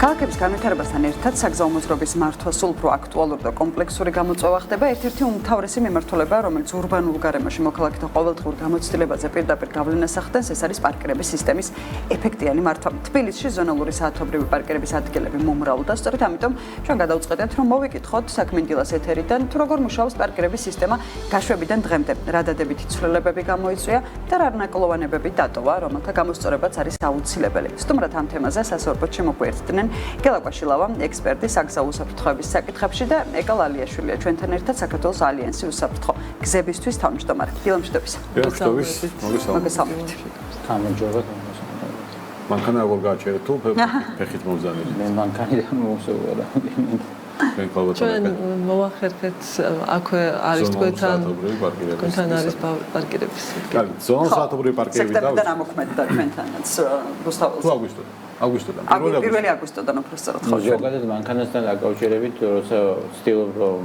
ქალაქების განვითარებასთან ერთად საგზაო მოძრაობის მართვა სულ უფრო აქტუალური და კომპლექსური გამოწვევა ხდება. ერთ-ერთი უმთავრესი მიმართულება, რომელიც ურბანულ გარემოში მოქალაქეთა ყოველდღიურ გამოცდილებაზე პირდაპირ გავლენას ახდენს, ეს არის პარკირების სისტემის ეფექტიანი მართვა. თბილისში ზონალური საათობრივი პარკირების ადგილები მომრავლდა და სწორედ ამიტომ ჩვენ გადავწყვეტეთ, რომ მოვიკითხოთ საქმინდილას ეთერიდან, თუ როგორ მუშაობს პარკირების სისტემა გაშვებიდან დღემდე, რა დადებითი ცვლილებები გამოიწვია და რა ნაკლოვანებები დატოვა, რომელთა გამოსწორებაც არის აუცილებელი. სტუმრად ამ თემაზე სასწორბოდ შემოგვიერთდნენ გელა კვაშილავა, ექსპერტი საგზაო უსაფრთხოების საკითხებში და ეკა ლალიაშვილია, ჩვენთან ერთად საქართველოს ალიანსის უსაფრთხო გზებისთვის თავმჯდომარე. დილამშვიდობის. მოგესალმებით. გამარჯობა. მანქანა როგორ გააჩერეთ თუ ფეხით მომზადეთ? მე მანქანიდან მომსოვარა. ჩვენ მოვახერხეთ აქვე არის თქვენთან არის პარკირების. კარგი, ზონალ საათობრივი პარკირების და სექტემბრიდან ამოქმედდა თქვენთანაც რუსთაველს. აგვისტოდან. პირველი აგვისტოდან უბრალოდ ხო. ზოგადად მანქანასთან დაკავშირებით, როცა ვცდილობ რომ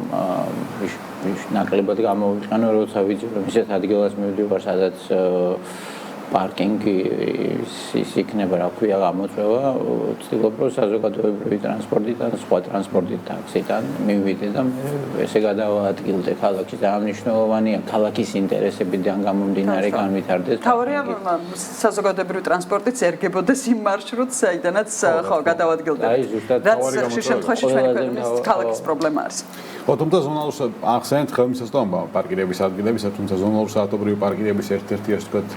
ნაკლებად გამოვიყენო, როცა ვიცი რომ ისეთ ადგილას მივდივარ, სადაც პარკინგი იქნება, რა ქვია, გამოწვევა, ვცდილობ რომ საზოგადოებრივი ტრანსპორტიდან, სხვა ტრანსპორტით, ტაქსიდან მივიდე და ესე გადავადგილდე ქალაქში და მნიშვნელოვანია ქალაქის ინტერესებიდან გამომდინარე განვითარდეს. თავარია საზოგადოებრივი ტრანსპორტიც ერგებოდეს იმ მარშრუტს, საიდანაც ხო გადავადგილდეთ. აი ზუსტად რაც შემთხვევაში ჩვენი ქვეყნის ქალაქის პრობლემა არის. თუმცა ზონალურ ახსენეთ ხელმისაწვდომობა პარკირების ადგილებისა, თუმცა ზონალურ საათობრივი პარკირების ერთ-ერთი ასე ვთქვათ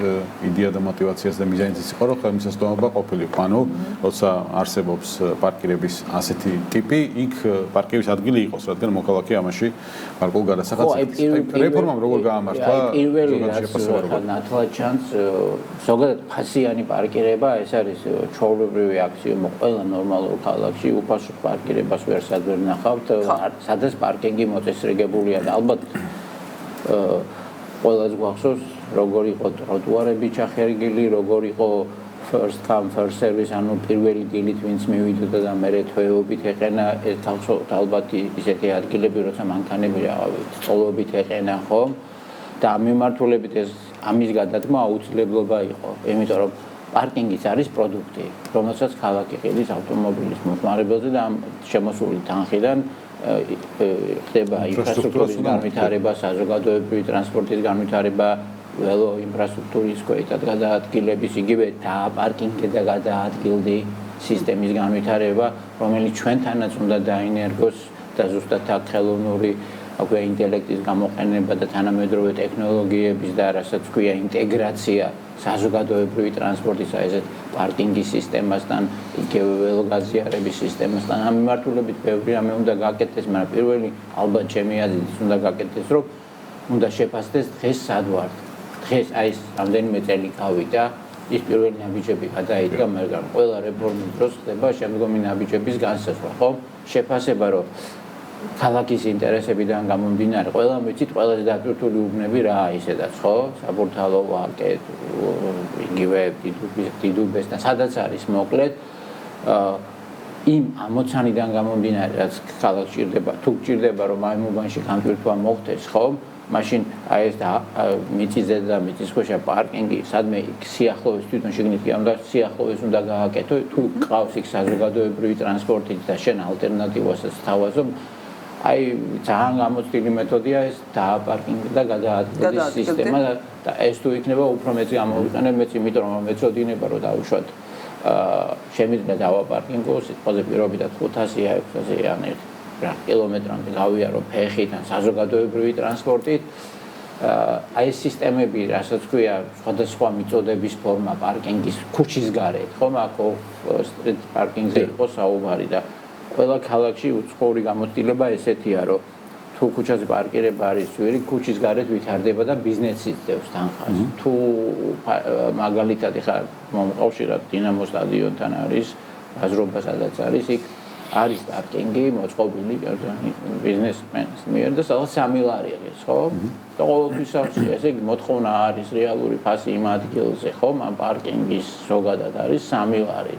იდეა და мотиваციაც და მიზანიც იყო, რომ ხელმისაწვდომობა ყოფილიყო. ანუ როცა არსებობს პარკირების ასეთი ტიპი, იქ პარკირების ადგილი იყოს, რადგან მოქალაქე ამაში პარკულ გადასახადს რეფორმამ როგორ გაამართლა? პირველი ნათლად ჩანს ზოგადად ფასიანი პარკირება, ეს არის ჩვეულებრივი აქსიომა ყველა ნორმალურ ქალაქში, უფასო პარკირებას ვერსად ვერ ნახავთ, სადაც პარკინგი მოწესრიგებულია და ალბათ ყველას გვახსოვს როგორ იყო ტროტუარები ჩახერგილი, როგორ იყო first come first service, ანუ პირველი დილით ვინც მივიდოდა და მერე თვეობით ეყენა, ეს ალბათ ისეთი ადგილები, როცა მანქანები წოლობით ეყენა, ხო? და ამ მიმართულებით ეს ამის გადადგმა აუცილებლობა იყო, იმიტომ რომ პარკინგიც არის პროდუქტი, რომელსაც ქალაქი ყიდის ავტომობილის მომხმარებელზე და ამ შემოსული თანხიდან ხდება ინფრასტრუქტურის განვითარება, საზოგადოებრივი ტრანსპორტის განვითარება, ველო ინფრასტრუქტურის ქვეითად გადაადგილების, იგივე დააპარკინგე და გადაადგილდი სისტემის განვითარება, რომელიც ჩვენთანაც უნდა დაინერგოს და ზუსტად აქ ხელოვნური აქვე ინტელექტის გამოყენება და თანამედროვე ტექნოლოგიების და რასაც ქვია ინტეგრაცია საზოგადოებრივი ტრანსპორტისა ესეთ პარკინგის სისტემასთან, იგივე ველოგაზიარების სისტემასთან. ამ მიმართულებით ბევრი რამე უნდა გაკეთდეს, მაგრამ პირველი ალბათ ჩემი აზრით უნდა გაკეთდეს, რომ უნდა შეფასდეს დღეს სად ვართ. დღეს აი ეს რამდენიმე წელი გავიდა, ის პირველი ნაბიჯები გადაიდგა, მაგრამ ყველა რეფორმის დროს ხდება შემდგომი ნაბიჯების განსაზღვრა, ხო? შეფასება, რომ ქალაქის ინტერესებიდან გამომდინარე, ყველა ვიცით, ყველაზე დატვირთული უბნები რა ისედაც, ხო? საბურთალო ვაკე, იგივე დიდუბეს და სადაც არის მოკლედ იმ ამოცანიდან გამომდინარე, რაც ქალაქს ჭირდება, თუ გჭირდება, რომ ამ უბანში განტვირთვა მოხდეს, ხო? მაშინ აი ეს მიწიზე და მიწისქვეშა პარკინგი, სადმე იქ სიახლოვეს თვითონ შეგნით კი უნდა სიახლოვეს უნდა გააკეთო, თუ ყავს იქ საზოგადოებრივი ტრანსპორტი და შენ ალტერნატივასაც თავაზობ, აი ძალიან გამოცდილი მეთოდია ეს დააპარკინგი და გადაადგილების სისტემა და ეს თუ იქნება უფრო მეც გამოვიყენებ მეც, იმიტომ რომ მეწოდინება რომ დავუშვათ შემიძლია დავაპარკინგო სიტყვაზე პირობითად 500-600 კილომეტრამდე გავიარო ფეხით ან საზოგადოებრივი ტრანსპორტით. აი ეს სისტემები, რასაც ქვია, სხვადასხვა მიწოდების ფორმა პარკინგის ქუჩის გარეთ, ხომ აქ სტრიტ პარკინგზე იყო საუბარი და ყველა ქალაქში უცხოური გამოცდილება ესეთია, რომ თუ ქუჩაზე პარკირება არის ძვირი, ქუჩის გარეთ ვითარდება და ბიზნესიც დევს თანხას. თუ მაგალითად ეხლა მომყავშირად დინამო სტადიონთან არის, აზრობა სადაც არის, იქ არის პარკინგი მოწყობილი ბიზნესმენის მიერ და სადაც 3 ლარი არის, ხო? და ყოველთვის ესე იგი მოთხოვნა არის რეალური ფასი იმ ადგილზე, ხო? ამ პარკინგის ზოგადად არის 3 ლარი,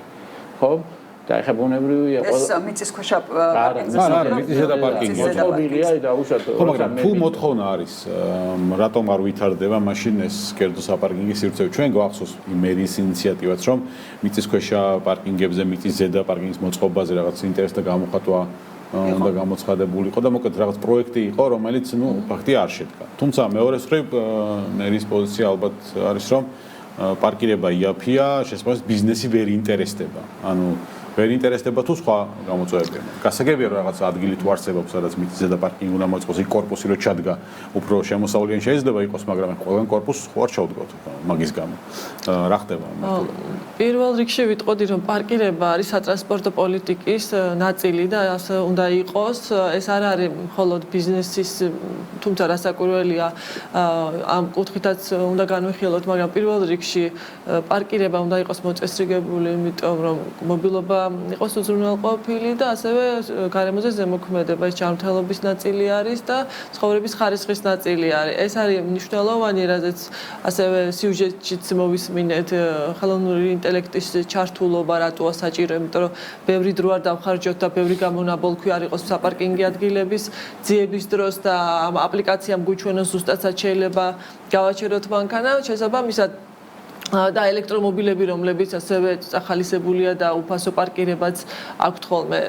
ხო? და ეხა ბუნებრივია ეს მიწისქვეშა არა, მიწისზედა პარკინგი. მოწყობილია და უშუალოდ. ხო, მაგრამ თუ მოთხოვნა არის, რატომ არ ვითარდება მაშინ ეს კერძო საპარკინგის სივრცე? ჩვენ გვახსოვს მერის ინიციატივაც, რომ მიწისქვეშა პარკინგებზე, მიწისზედა პარკინგის მოწყობაზე რაღაც ინტერესთა გამოხატვა უნდა გამოცხადებულიყო და მოკლედ რაღაც პროექტი იყო, რომელიც ფაქტი არ შედგა. თუმცა მეორე მხრივ მერის პოზიცია ალბათ არის, რომ პარკირება იაფია, შესაძლოა ბიზნესი ვერ ინტერესდება. ანუ ვერ ინტერესდება თუ სხვა გამოწვევებია. გასაგებია რომ რაღაც ადგილი თუ არსებობს, სადაც მიწისზედა პარკინგი უნდა მოწყოს, იქ კორპუსი რო ჩადგა, უფრო შემოსავლიანი შეიძლება იყოს, მაგრამ ყველგან კორპუსს ხო არ ჩავდგოთ მაგის გამო. რა ხდება მართლა? პირველ რიგში ვიტყოდი, რომ პარკირება არის სატრანსპორტო პოლიტიკის ნაწილი და ასე უნდა იყოს. ეს არ არის მხოლოდ ბიზნესის, თუმცა რასაკვირველია, ამ კუთხითაც უნდა განვიხილოთ, მაგრამ პირველ რიგში პარკირება უნდა იყოს მოწესრიგებული, იმიტომ რომ მობილობა იყოს უზრუნველყოფილი და ასევე გარემოზე ზემოქმედება ეს ჯანმრთელობის ნაწილი არის და ცხოვრების ხარისხის ნაწილი არის. ეს არის მნიშვნელოვანი, რადგან ასევე სიუჟეტშიც მოვისმინეთ ხელოვნური ინტელექტის ჩართულობა რატოა საჭირო, იმიტომ რომ ბევრი დრო არ დავხარჯოთ და ბევრი გამონაბოლქვი არ იყოს საპარკინგი ადგილების ძიების დროს და ამ აპლიკაციამ გვიჩვენოს ზუსტადაც შეიძლება გავაჩეროთ მანქანა, შესაბამისად და ელექტრომობილები, რომლებიც ასევე ახალისებულია და უფასო პარკირებაც აქვთ ხოლმე.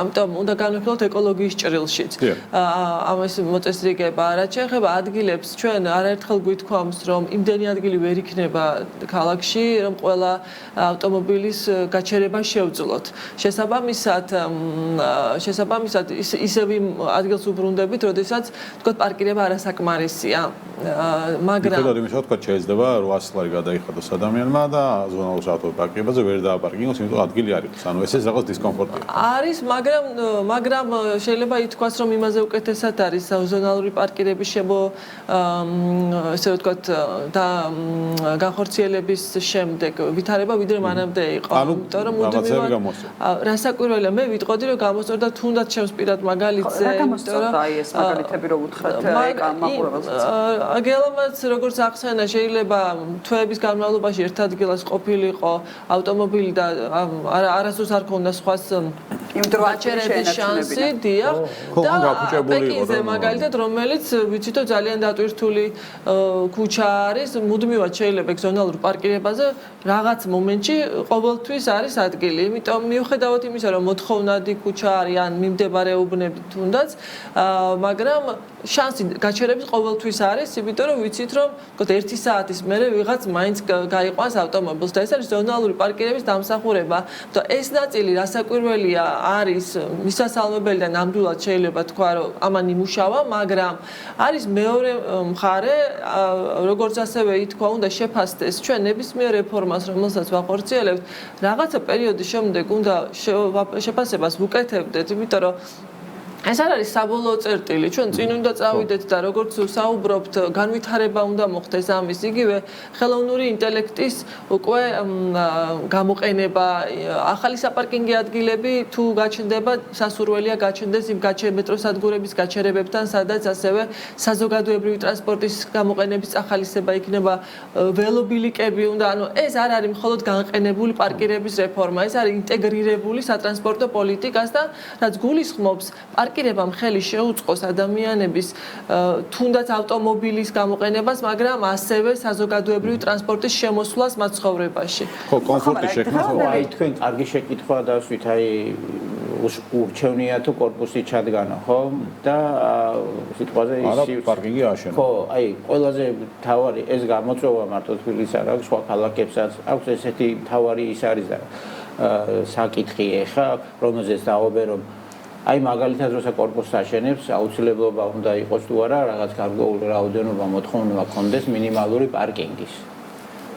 ამიტომ უნდა განვიხილოთ ეკოლოგიის ჭრილშიც. ამის მოწესრიგება, რაც შეეხება ადგილებს, ჩვენ არაერთხელ გვითქვამს, რომ იმდენი ადგილი ვერ იქნება ქალაქში, რომ ყველა ავტომობილის გაჩერება შევძლოთ. შესაბამისად ისევ იმ ადგილს უბრუნდებით, როდესაც თქვათ პარკირება არასაკმარისია. მაგრამ მიხედავთ იმისა, თქვათ შეიძლება 800 ლარი გადაიხადოს ადამიანმა და ზონალურ საავტომობილო პარკინგზე ვერ დააპარკინგოს, იმიტომ რომ ადგილი არ იყოს. ანუ ეს რაღაც დისკომფორტია. არის, მაგრამ შეიძლება ითქვას, რომ იმაზე უკეთესად არის ზონალური პარკირების ესე ვთქვათ და განხორციელების შემდეგ ვითარება ვიდრე მანამდე იყო. იმიტომ რომ მუდმივად რასაკვირველია, მე ვიტყოდი, რომ გამოსწორდა თუნდაც ჩემს პირად მაგალითზე, რა გამოსწორდა აი ეს მაგალითები რო უთხრათ მაყურებელს. აგელამაც როგორც ახსენა, შეიძლება თვეების განმავლობაში ერთ ადგილას ყოფილიყო ავტომობილი და არასდროს არ ქონდა სხვას გაჩერების შანსი, დიახ. და პეკინზე მაგალითად, რომელიც ვიცითო ძალიან დატვირთული ქუჩა არის, მუდმივად შეიძლება ზონალურ პარკირებაზე რაღაც მომენტში ყოველთვის არის ადგილი. იმიტომ მიუხედავად იმისა, რომ მოთხოვნადი ქუჩა არის ან მიმდებარეობნები თუნდაც, მაგრამ შანსი გაჩერების ყოველთვის არის, იმიტომ რომ ვიცით, რომ 1 საათის მერე ვიღაც მაინც გაიყვანს ავტომობილს და ეს არის ზონალური პარკირების დამსახურება. და ეს ნაწილი რასაკვირველია არის მისასალმებელი და ნამდვილად შეიძლება თქვა, რომ ამან იმუშავა, მაგრამ არის მეორე მხარე, როგორც ასევე ითქვა, უნდა შეფასდეს ჩვენ ნებისმიერ რეფორმას, რომელსაც ვახორციელებთ, რაღაცა პერიოდის შემდეგ უნდა შეფასებას ვუკეთებდეთ, იმიტომ რომ ეს არ არის საბოლოო წერტილი. ჩვენ წინ უნდა წავიდეთ და როგორც საუბრობთ, განვითარება უნდა მოხდეს ამის. იგივე ხელოვნური ინტელექტის უკვე გამოყენება, ახალი საპარკინგი ადგილები თუ გაჩნდება, სასურველია გაჩნდეს იმ მეტროსადგურების გაჩერებებთან, სადაც ასევე საზოგადოებრივი ტრანსპორტის გამოყენების ახალისება იქნება, ველობილიკები უნდა, ანუ ეს არ არის მხოლოდ განყენებული პარკირების რეფორმა, ეს არის ინტეგრირებული სატრანსპორტო პოლიტიკას და რაც გულისხმობს პარკირებამ ხელი შეუწყოს ადამიანების თუნდაც ავტომობილის გამოყენებას, მაგრამ ასევე საზოგადოებრივი ტრანსპორტის შემოსვლას მათ ცხოვრებაში. ხო, კომფორტი შექმნა ხო? აი თქვენ კარგი შეკითხვა დავსვით, აი ურჩევნია თუ კორპუსი ჩადგანა, ხო? და სიტყვაზე ის პარკინგი აშენა. ხო, აი ყველაზე მთავარი ეს გამოწვევა მარტო თბილისს არ აქვს, სხვა ქალაქებსაც აქვს ესეთი მთავარი ის არის და საკითხი ეხა, რომელზეც დავობე, რომ აი მაგალითად როცა კორპუსს აშენებს, აუცილებლობა უნდა იყოს თუ არა რაღაც გარკვეული რაოდენობა მოთხოვნა კონდეს მინიმალური პარკინგის.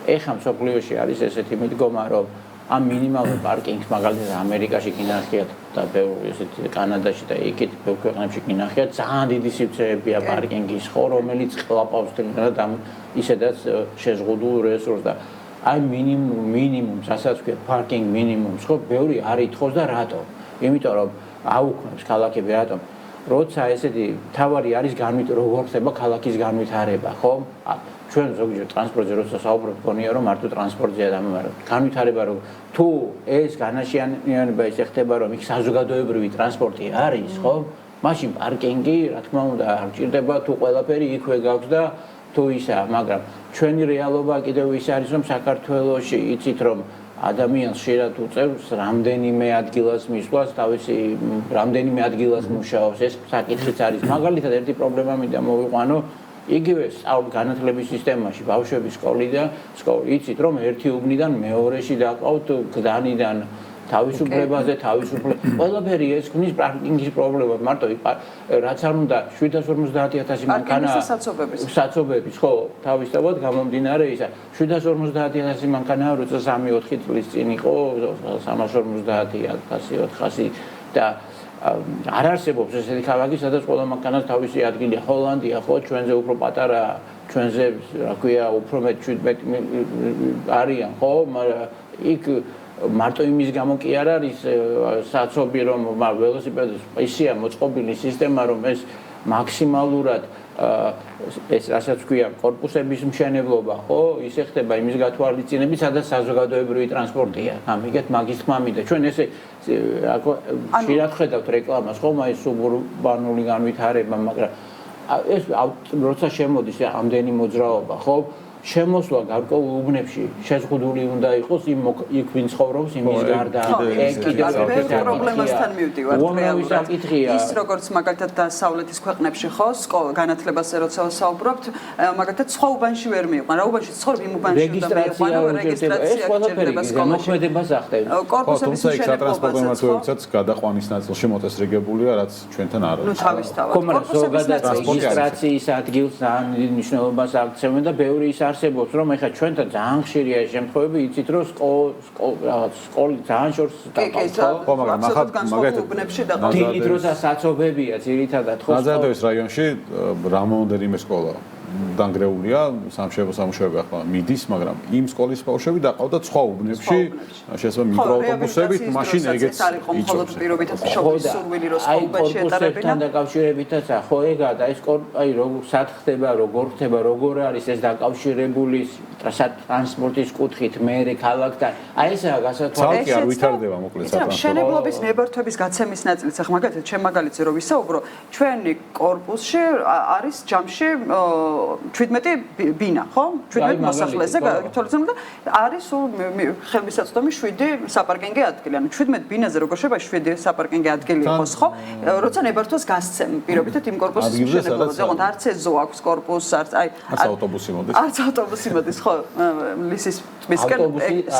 ეხლა მსოფლიოში არის ესეთი მიდგომა, რომ ამ მინიმალურ პარკინგს მაგალითად ამერიკაში გინახიათ და ბევრი ესეთი კანადაში და იქით ბევრ ქვეყნებში გინახიათ ძალიან დიდი სივრცეებია პარკინგის, ხო, რომელიც ყლაპავს და ისედაც შეზღუდულ რესურსს და აი მინიმუმს, ასაც ვქვია პარკინგ მინიმუმს, ხო, ბევრი არ ითხოვს და რატო? იმიტომ რომ აუქმებს ქალაქები რატომ? როცა ესეთი თავარი არის როგორ ხდება ქალაქის განვითარება, ხო? ჩვენ ზოგჯერ ტრანსპორტზე როცა საუბრობთ გონია რომ მარტო ტრანსპორტზეა დამემარცხება. განვითარება რომ თუ ეს განაშიანება ის ეხება რომ იქ საზოგადოებრივი ტრანსპორტი არის, ხო? მაშინ პარკინგი, რა თქმა უნდა, არ ჭირდება თუ ყველაფერი იქვე გაქვს და თუ ისაა, მაგრამ ჩვენი რეალობა კიდევ ის არის რომ საქართველოში იცით რომ ადამიანს შეიძლება თუ წერს რამდენიმე ადგილას მისვლას, თავისი რამდენიმე ადგილას მუშაობს, ეს საკითხიც არის. მაგალითად ერთი პრობლემა მინდა მოვიყვანო იგივე განათლების სისტემაში ბავშვების სკოლიდან იცით რომ ერთი უბნიდან მეორეში დაყავთ გდანიდან თავისუფლებაზე ყველაფერი ეს ქმნის პარკინგის პრობლემას მარტო რაც არ უნდა 750,000 მანქანა საცობების ხო თავისთავად გამომდინარე ისა 750,000 მანქანა როცა 3-4 წლის წინ იყო 350,000 და არ არსებობს ესეთი ქალაქი, სადაც ყველა მანქანას თავისი ადგილია. ჰოლანდია ხო ჩვენზე უფრო პატარა, ჩვენზე რა ქვია, უფრო მეტ 17 არიან, ხო, მაგრამ იქ მარტო იმის გამო კი არ არის საცობი რომ ველოსიპედს ისეა მოწყობილი სისტემა რომ ეს მაქსიმალურად ეს რასაც ქვია კორპუსების მშენებლობა ხო ისე ხდება იმის გათვალისწინებით სადაც საზოგადოებრივი ტრანსპორტია ამიგეთ მაგის თქმა მინდა ჩვენ ესე ხშირად ხედავთ რეკლამას ხო მაინც სუბურბანული განვითარება მაგრამ ეს როცა შემოდის ამდენი მოძრაობა ხო შემოსვლა გარკვეულ უბნებში შეზღუდული უნდა იყოს იქ ვინ ცხოვრობს იმის გარდა კიდევ პრობლემასთან მივდივართ რეალურად ის როგორც მაგალითად დასავლეთის ქვეყნებში ხო განათლებაზე როცა ვსაუბრობთ მაგალითად სხვა უბანში ვერ მიიყვან რა უბანში ცხოვრობ იმ უბანში უნდა მიიყვანო რეგისტრაცია გჭირდება სკოლაში მოქმედებას ახდენს კორპუსების მშენებლობასაც გადაყვანის ნაწილში მოწესრიგებულია რაც ჩვენთან არ არის ნუ თავისთავად კორპუსების რეგისტრაციის ადგილს ძალიან დიდ მნიშვნელობას აქცევენ და ბევრი ის არსებობს რომ ეხლა ჩვენთან ძალიან ხშირია ეს შემთხვევები იცით რომ სკოლი ძალიან შორს დაყავს ხო მაგრამ ახლა მაგალითად დილით როცა საცობებია ძირითადად ხო ნაზარდოვის რაიონში რამონდერიმე სკოლა დანგრეულია სამშაბათი ახლა მიდის მაგრამ იმ სკოლის ბავშვები დაყავდათ სხვა უბნებში შესაძლოა მიკროავტობუსებით მაშინ ეგეც იცოცხლოთ პირობითად შობის სურვილი რო სკოლაში ეტარებინა დაკავშირებითაც ხო ეგა და ეს აი როგორ ხდება როგორ არის ეს დაკავშირებული ტრანსპორტის კუთხით მეერე ქალაქთან აი ესაა გასათვალისწინებელი ცალკე არ ვითარდება მოკლედ სატრანსპორტო მშენებლობის ნებართვების გაცემის ნაწილიც ახლა მაგალითად ჩემ მაგალითზე რო ვისაუბრო ჩვენი კორპუსში არის ჯამში 17 ბინა, ხო? 17 მოსახლეზე გათვალისწინებთ და არის სულ ხელმისაწვდომი 7 საპარკინგო ადგილი. ანუ 17 ბინაზე როგორ შეიძლება 7 საპარკინგო ადგილი იყოს, ხო? როცა ნებართვას გასცემ პირობითად იმ კორპუსის მშენებლობაზე, ოღონდ არც ეზო აქვს კორპუსს, არც ავტობუსი მოდის. არც ავტობუსი მოდის, ხო? ლისის მისკენ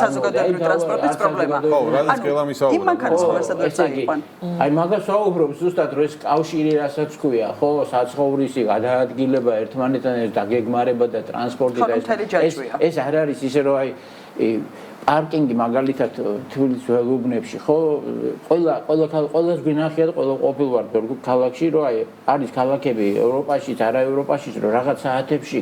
საზოგადოებრივი ტრანსპორტის პრობლემა. ხო, რადგან გელამისაუბრა. იმ მანქანას ყოველსად ვერ წაიყვან. აი მაგას ვაუბრობ ზუსტად რომ ეს კავშირი რასაც ქვია, ხო? საცხოვრისი გადაადგილება ერთმანეთთან დაგეგმარება და ტრანსპორტი და ეს არ არის ისე რომ აი პარკინგი მაგალითად თბილისის ველუბნებში ხო ყველას გვინახია და ყველა ყოფილ ვარ ბევრ ქალაქში რომ აი არის ქალაქები ევროპაშიც არა ევროპაშიც რომ რაღაც საათებში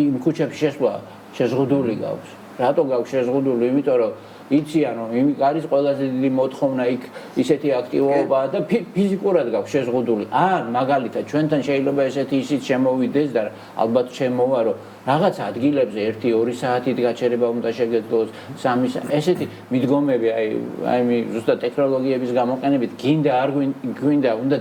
იმ ქუჩებში შესვლა შეზღუდული გაქვს რატო გაქვს შეზღუდული იმიტომ რომ იციან რომ იმით არის ყველაზე დიდი მოთხოვნა იქ ისეთი აქტივობაა და ფიზიკურად გაქვს შეზღუდული. ან მაგალითად ჩვენთან შეიძლება ესეთი ისიც შემოვიდეს და ალბათ შემოვა რომ რაღაც ადგილებზე 1-2 საათით გაჩერება უნდა შეგეძლოს 3 ესეთი მიდგომები აი ზუსტად ტექნოლოგიების გამოყენებით გინდა არ გვინდა უნდა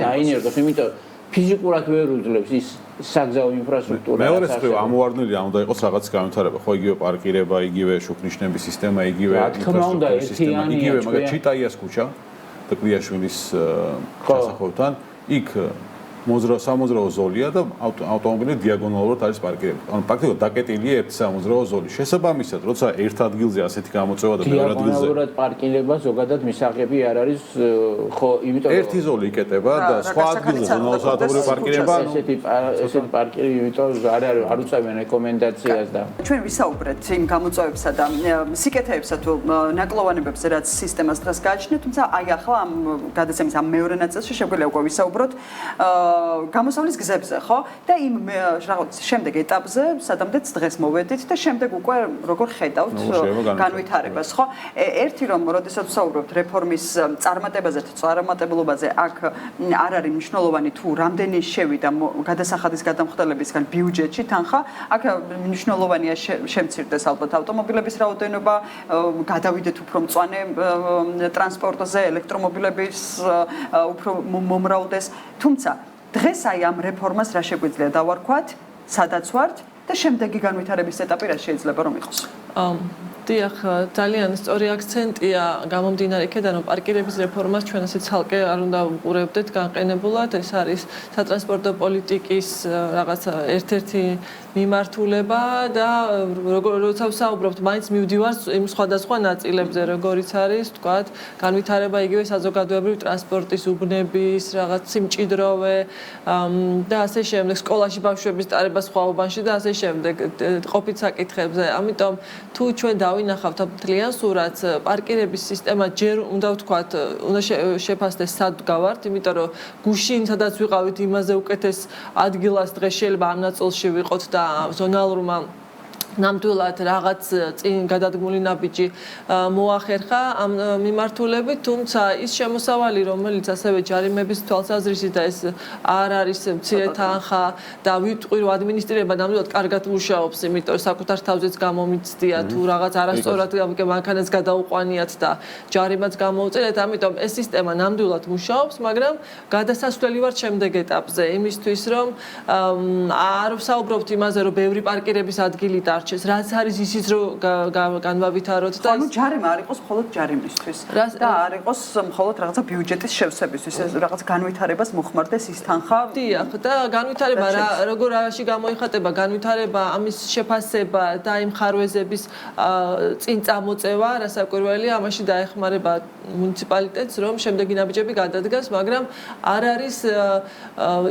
დაინერგოს იმიტომ ფიზიკურად ვერ უძლებს ის საგზაო ინფრასტრუქტურა. მეორე მხრივ ამოვარდნილი უნდა იყოს რაღაც განვითარება, ხო იგივე პარკირება, იგივე შუქნიშნების სისტემა, იგივე ინფრასტრუქტურის სისტემა, იგივე მაგალითად ჩიტაიას ქუჩა და კვიაშვილის სასახლეთან იქ სამოძრაო ზოლია და ავტომობილი დიაგონალურად არის პარკირებული. ანუ პრაქტიკულად დაკეტილია ერთი სამოძრაო ზოლი. შესაბამისად, როცა ერთ ადგილზე ასეთი გამოწვევა და მეორე ადგილზე დიაგონალურად პარკირება ზოგადად მისაღები არ არის ხო, იმიტომ რომ ერთი ზოლი იკეტება და სხვა ადგილზე ზონალსაათობრივი პარკირება, ესეთი პარკირი, იმიტომ არ უწევენ რეკომენდაციას და ჩვენ ვისაუბრეთ იმ გამოწვევებსა და სიკეთეებსა თუ ნაკლოვანებებზე რაც სისტემას დღეს გააჩნია, თუმცა აი ახლა ამ გადაცემის ამ მეორე ნაწილში შეგვიძლია უკვე ვისაუბროთ გამოსავლის გზებზე, ხო? და იმ რაღაც შემდეგ ეტაპზე, სადამდეც დღეს მოვედით და შემდეგ უკვე როგორ ხედავთ განვითარებას, ხო? ერთი რომ, როდესაც ვსაუბრობთ რეფორმის წარმატებაზე და წარუმატებლობაზე, აქ არ არის მნიშვნელოვანი თუ რამდენი შევიდა გადასახადის გადამხდელებისგან ბიუჯეტში თანხა, აქ მნიშვნელოვანია შემცირდეს ალბათ ავტომობილების რაოდენობა, გადავიდეთ უფრო მწვანე ტრანსპორტზე, ელექტრომობილების უფრო მომრავლდეს, თუმცა დღეს აი ამ რეფორმას რა შეგვიძლია დავარქვათ, სადაც ვართ და შემდეგი განვითარების ეტაპი რა შეიძლება რომ იყოს? დიახ, ძალიან სწორი აქცენტია გამომდინარე იქედან, რომ პარკირების რეფორმას ჩვენ ასე ცალკე არ უნდა ვუყურებდეთ განყენებულად, ეს არის სატრანსპორტო პოლიტიკის რაღაც ერთ-ერთი მიმართულება და როცა ვსაუბრობთ, მაინც მივდივართ იმ სხვადასხვა ნაწილებზე, როგორიც არის, ვთქვათ, განვითარება იგივე საზოგადოებრივი ტრანსპორტის უბნების, რაღაც სიმჭიდროვე და ასე შემდეგ, სკოლაში ბავშვების ტარება სხვაობანში და ასე შემდეგ, ყოფით საკითხებზე. ამიტომ თუ ჩვენ დავინახავთ მთლიან სურათს, პარკირების სისტემა ჯერ უნდა ვთქვათ, უნდა შეფასდეს სად გავართ, იმიტომ რომ გუშინ სადაც ვიყავით, იმაზე უკეთეს ადგილას დღეს შეიძლება ამ ნაწილში ვიყოთ და ზონალურმა ნამდვილად რაღაც წინ გადადგმული ნაბიჯი მოახერხა ამ მიმართულებით, თუმცა ის შემოსავალი, რომელიც ასევე ჯარიმების თვალსაზრისით და ეს არ არის მცირე თანხა და ვიტყვი რომ ადმინისტრირება ნამდვილად კარგად მუშაობს, იმიტომ რომ საკუთარ თავზეც გამომიცდია თუ რაღაც არასწორად მანქანას გადაუყვანიათ და ჯარიმაც გამოუწერიათ, ამიტომ ეს სისტემა ნამდვილად მუშაობს, მაგრამ გადასასვლელი ვართ შემდეგ ეტაპზე, იმისთვის რომ არ ვსაუბრობთ იმაზე, რომ ბევრი პარკირების ადგილი რაც არის ისიც რომ განვავითაროთ და ანუ ჯარიმა არ იყოს მხოლოდ ჯარიმისთვის და არ იყოს მხოლოდ რაღაცა ბიუჯეტის შევსებისთვის, ეს რაღაც განვითარებას მოხმარდეს ის თანხა. დიახ, და განვითარება როგორ არაში გამოიხატება, განვითარება, ამის შეფასება და იმ ხარვეზების წინ წამოწევა, რასაკვირველია, ამაში დაეხმარება მუნიციპალიტეტს, რომ შემდეგი ნაბიჯები გადადგას, მაგრამ არ არის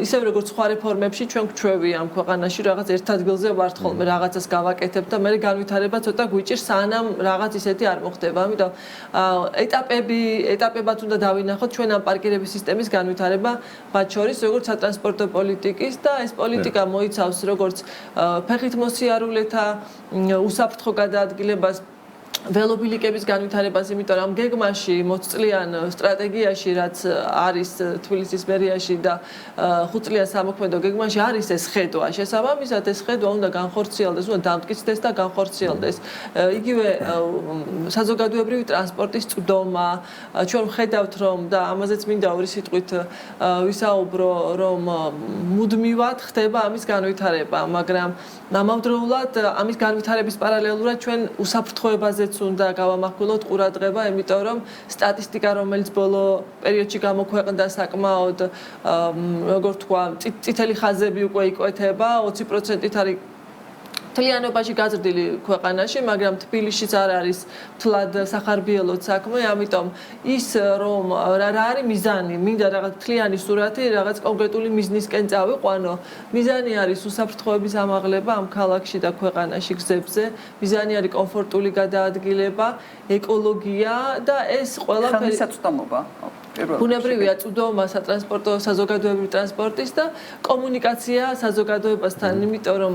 ისევ როგორც სხვა რეფორმებში ჩვენ გვჩვევი ამ ქვეყანაში რაღაც ერთ ადგილზე ვართ ხოლმე რაღაცას გავაკეთებ და მე განვითარება ცოტა გვიჭირს, სანამ რაღაც ისეთი არ მოხდება. ამიტომ ეტაპებად უნდა დავინახოთ ჩვენ ამ პარკირების სისტემის განვითარება, მათ შორის როგორც სატრანსპორტო პოლიტიკის და ეს პოლიტიკა მოიცავს როგორც ფეხით მოსიარულეთა უსაფრთხო გადაადგილებას, ველობილიკების განვითარებას, იმიტომ რომ გეგმაში მოწლიან სტრატეგიაში, რაც არის თბილისის მერიაში და 5 წლიან სამოქმედო გეგმაში არის ეს ხედვა. შესაბამისად ეს ხედვა უნდა განხორციელდეს, უნდა დამტკიცდეს და განხორციელდეს. იგივე საზოგადოებრივი ტრანსპორტის წვდომა, ჩვენ ვხედავთ რომ და ამაზეც მინდა ორი სიტყვით ვისაუბრო, რომ მუდმივად ხდება ამის განვითარება, მაგრამ ამავდროულად ამის განვითარების პარალელურად ჩვენ უსაფრთხოებაზე უნდა გავამახვილოთ ყურადღება, იმიტომ რომ სტატისტიკა, რომელიც ბოლო პერიოდში გამოქვეყნდა საკმაოდ, როგორ თქვა, წითელი ხაზები უკვე იკვეთება, 20%-ით არის მთლიანობაში გაზრდილი ქვეყანაში, მაგრამ თბილისშიც არ არის თლად სახარბიელოდ საქმე, ამიტომ ის რომ რა არის მიზანი, მინდა რაღაც მთლიანი სურათი, რაღაც კონკრეტული მიზნისკენ წავიყვანო. მიზანი არის უსაფრთხოების ამაღლება ამ ქალაქში და ქვეყანაში გზებზე, მიზანი არის კომფორტული გადაადგილება, ეკოლოგია და ეს ყველაფერი ხელმისაწვდომობა. ბუნებრივია წვდომა სატრანსპორტო საზოგადოებრივი ტრანსპორტის და კომუნიკაცია საზოგადოებასთან, იმიტომ რომ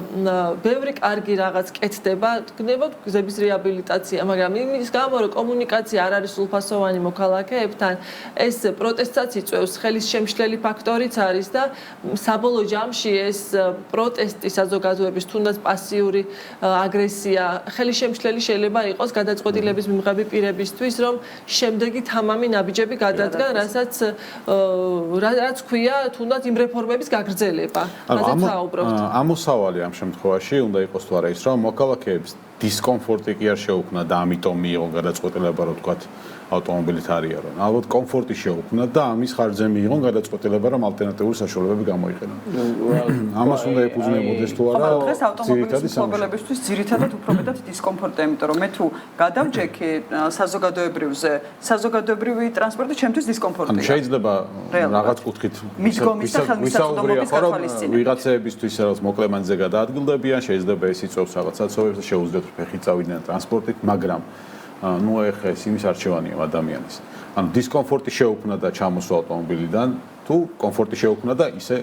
ბევრი კარგი რაღაც კეთდება, გნებავთ გზების რეაბილიტაცია, მაგრამ იმის გამო რომ კომუნიკაცია არ არის სრულფასოვანი მოქალაქეებთან, ეს პროტესტსაც იწვევს, ხელის შემშლელი ფაქტორიც არის და საბოლოო ჯამში ეს პროტესტი საზოგადოების თუნდაც პასიური აგრესია, ხელის შემშლელი შეიძლება იყოს გადაწყვეტილების მიღები პირებისთვის, რომ შემდეგი თამამი ნაბიჯები გადადგან, რასაც ქვია თუნდაც იმ რეფორმების გაგრძელება. ამოსავალი ამ შემთხვევაში უნდა იყოს თუ არა ის, რომ მოქალაქეებს დისკომფორტი კი არ შეუქმნა და ამიტომ მიიღო გადაწყვეტილება, რომ თქვათ ავტომობილით არიარონ. ალბათ კომფორტი შეუქმნა და ამის ხარჯზე მიიღო გადაწყვეტილება, რომ ალტერნატიული საშუალებები გამოიყენონ. ამას უნდა ეფუძნებოდეს თუ არა. დღეს ავტომობილის მფლობელებისთვის ძირითადად უფრო მეტად დისკომფორტია, იმიტომ რომ მე თუ გადავჯექი საზოგადოებრივზე, საზოგადოებრივი ტრანსპორტი ჩემთვის დისკომფორტია. შეიძლება რაღაც კუთხით მიდგომის და ხელმისაწვდომობის გათვალისწინება. ვიღაცეებისთვის რაღაც მოკლემანზე გადაადგილდებიან, შეიძლება ეს იწვევს რაღაც საცხოვრებელს, შეუძლიათ ფეხით წავიდნენ ტრანსპორტით, მაგრამ ნუ ეხა ეს იმის არჩევანია ადამიანის. ანუ დისკომფორტი შეუქმნა და ჩამოსვა ავტომობილიდან, თუ კომფორტი შეუქმნა და ისე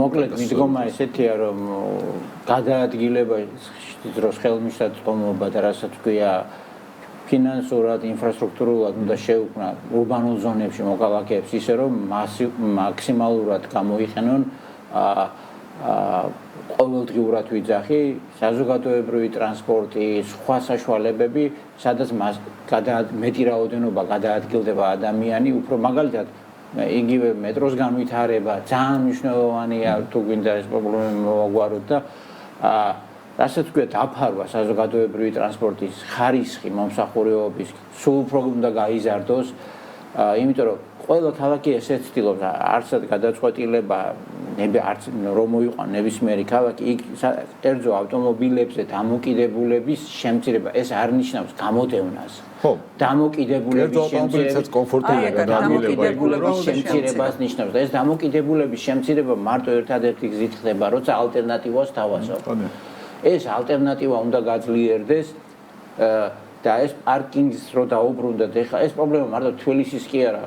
მოკლედ მიდგომა ესეთია რომ გადაადგილება დროს ხელმისაწვდომობა და რასაც ქვია ფინანსურად, ინფრასტრუქტურულად უნდა შეუქმნა ურბანულ ზონებში მოქალაქეებს ისე რომ მაქსიმალურად გამოიყენონ ყოველდღიურად ვიძახი საზოგადოებრივი ტრანსპორტი, სხვა საშუალებები, სადაც მეტი რაოდენობა გადაადგილდება ადამიანი, უფრო მაგალითად იგივე მეტროს განვითარება ძალიან მნიშვნელოვანია თუ გვინდა ეს პრობლემა მოვაგვაროთ და რასაც ქვია დაფარვა საზოგადოებრივი ტრანსპორტის ხარისხი მომსახურეობის სულ უფრო უნდა გაიზარდოს, იმიტომ რომ ყველა ქალაქი ესეც ცდილობს არცად გადაწყვეტილება არც რომ მოიყვან ნებისმიერი ქალაქი იქ კერძო ავტომობილებზე დამოკიდებულების შემცირება ეს არ ნიშნავს გამოდევნას დამოკიდებულების შემცირებას ნიშნავს და ეს დამოკიდებულების შემცირება მარტო ერთადერთი გზით ხდება როცა ალტერნატივას თავაზობ ეს ალტერნატივა უნდა გაძლიერდეს და ეს პარკინგს რო დაუბრუნდეთ ეხლა ეს პრობლემა მარტო თბილისის კი არა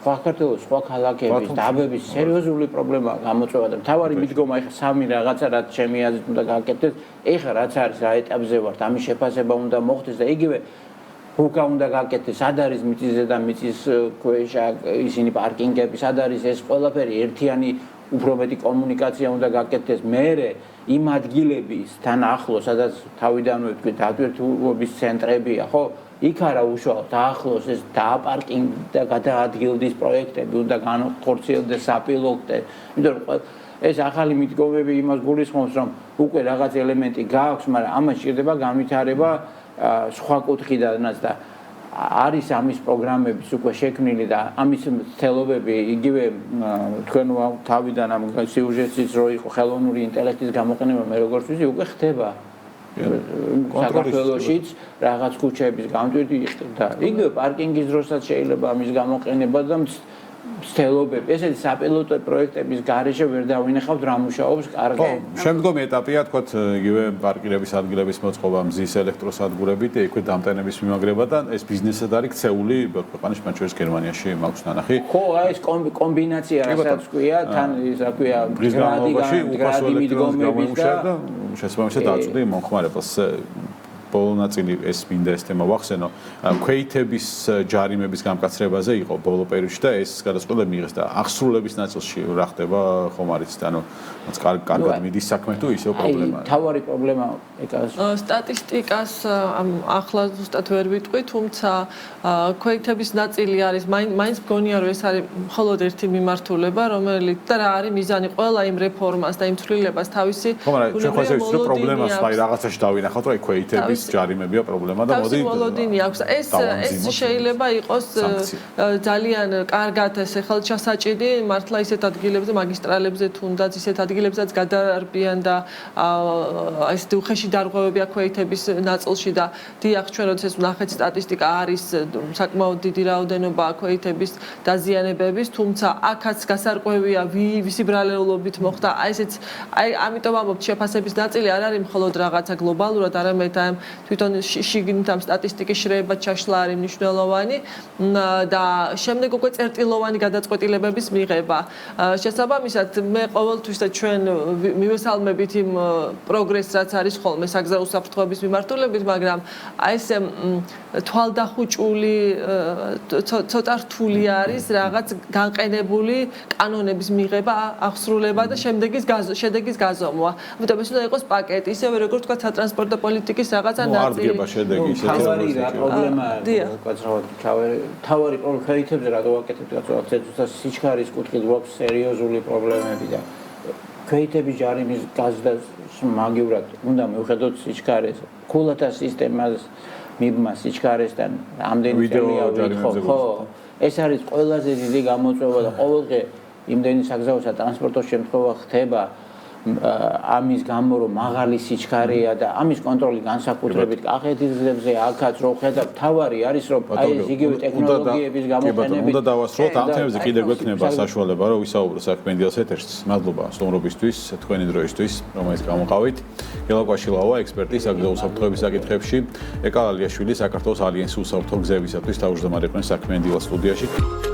საქართველოს სხვა ქალაქების დაბების სერიოზული პრობლემაა გამოწვევა და მთავარი მიდგომა ეხლა სამი რაღაცა რაც ჩემი აზრით უნდა გააკეთდეს ეხლა რაც არის რა ეტაპზე ვართ ამის შეფასება უნდა მოხდეს და იგივე რუკა უნდა გააკეთდეს სად არის მიწისზე და მიწის ქვეშა ისინი პარკინგები სად არის ეს ყველაფერი ერთიანი უფრო მეტი კომუნიკაცია უნდა გააკეთდეს მერე იმ ადგილებისთან ახლოს სადაც თავიდანვე თქვით დატვირთულობის ცენტრებია ხო იქ არა უშუალოდ დაახლოს ეს დააპარკინგ და გადაადგილდის პროექტები უნდა განხორციელდეს საპილოტე იმიტომ რომ ეს ახალი მიდგომები იმას გულისხმობს რომ უკვე რაღაც ელემენტი გააქვს მაგრამ ამას შეიძლება განვითარება სხვა კუთხიდანაც და არის ამის პროგრამებიც უკვე შექმნილი და ამის ცელობები იგივე თქვენ თავიდან ამ სიუჟეტის რო იყო ხელოვნური ინტელექტის გამოყენება მე როგორც ვიცი უკვე ხდება საქართველოშიც რაღაც ქუჩების გამტვირთი და იგივე პარკინგის დროსაც შეიძლება ამის გამოყენება და ცელობები ესეთი საპილოტო პროექტების გარეშე ვერ დავინახავთ რა მუშაობს კარგად. შემდგომი ეტაპია თქვათ იგივე პარკირების ადგილების მოწყობა მზის ელექტროსადგურებით და იქვე დამტენების მიმაგრება და ეს ბიზნესად არის ქცეული ქვეყანაში მათ შორის გერმანიაში მაქვს ნანახი. ხო, აი ეს კომბინაცია რასაც ქვია, თან ისა ქვია გრადი მიდგომების და შესაბამისად დაწვდი მომხმარებელს ბოლო ნაწილი ეს მინდა ეს თემა ვახსენო ქვეითების ჯარიმების გამკაცრებაზე იყო ბოლო პერიოდში და ეს გადაწყვეტილება მიიღეს და აღსრულების ნაწილში რა ხდება ხომ არის ანუ კარგად მიდის საქმე თუ ისევ პრობლემაა თავარი პრობლემა ეკას სტატისტიკას ახლა ზუსტად ვერ ვიტყვი თუმცა ქვეითების ნაწილი არის მაინც მგონია რომ ეს არის მხოლოდ ერთი მიმართულება რომელიც და რა არის მიზანი ყველა იმ რეფორმას და იმ ცვლილებას თავისი პრობლემას აი რაღაცაში დავინახავთ რომ ქვეითების ჯარიმებია პრობლემა და მოდი მოლოდინი აქვს ეს შეიძლება იყოს ძალიან კარგად ეს ხელშასაჭირი მართლა ისეთ ადგილებზე მაგისტრალებზე თუნდაც ისეთ ადგილებსაც გადაარბიან და ესეთი უხეში დარღვევები აქვს ქვეითების ნაწილში და დიახ ჩვენ როდესაც ვნახეთ სტატისტიკა არის საკმაოდ დიდი რაოდენობა ქვეითების დაზიანებების თუმცა აქაც გასარკვევია ვისი ბრალეულობით მოხდა აი ესეც აი ამიტომ ამბობთ შეფასების ნაწილი არ არის მხოლოდ რაღაცა გლობალურად არამედ ამ თვითონ შიგნით ამ სტატისტიკის შრეებად ჩაშლა არის მნიშვნელოვანი და შემდეგ უკვე წერტილოვანი გადაწყვეტილებების მიღება. შესაბამისად მე ყოველთვის და ჩვენ მივესალმებით იმ პროგრესს რაც არის ხოლმე საგზაო უსაფრთხოების მიმართულებით, მაგრამ აი ეს თვალდახუჭული ცოტა რთული არის რაღაც განყენებული კანონების მიღება, აღსრულება და შედეგის გაზომვა. ამიტომ ეს უნდა იყოს პაკეტი, ისევე როგორც თქვა სატრანსპორტო პოლიტიკის რაღაცა არდგება შედეგი თავარი პრობლემაა თავარი პროექტებზე რა გავაკეთებთ გაწევთ სიჩქარის კუთხით გვაქვს სერიოზული პრობლემები და ქვეითების ჯარიმის გაზრდას მაგივრად უნდა მივხედოთ სიჩქარეს ქულათა სისტემას მიბმა სიჩქარესთან ამდენი წელია ხო ეს არის ყველაზე დიდი გამოწვევა და ყოველდღე იმდენი საგზაო სატრანსპორტო შემთხვევა ხდება ამის გამო რომ მაღალი სიჩქარეა და ამის კონტროლი განსაკუთრებით კახეთის გზებზე აქაც რო ხედავ თავარი არის რომ აი ეს იგივე ტექნოლოგიების გამოყენებით უნდა დავასრულოთ ამ თემებზე კიდე გვექნება საშუალება რომ ვისაუბროთ საქმენდიას ეთერში მადლობა სტუმრობისთვის თქვენი დროისთვის რომელიც გამოყავით გელა კვაშილავა ექსპერტი საგზაო უსაფრთხოების საკითხებში ეკალალიაშვილი საქართველოს ალიანსის უსაფრთხო გზებისათვის თავმჯდომარე იყვნენ საქმენდიას სტუდიაში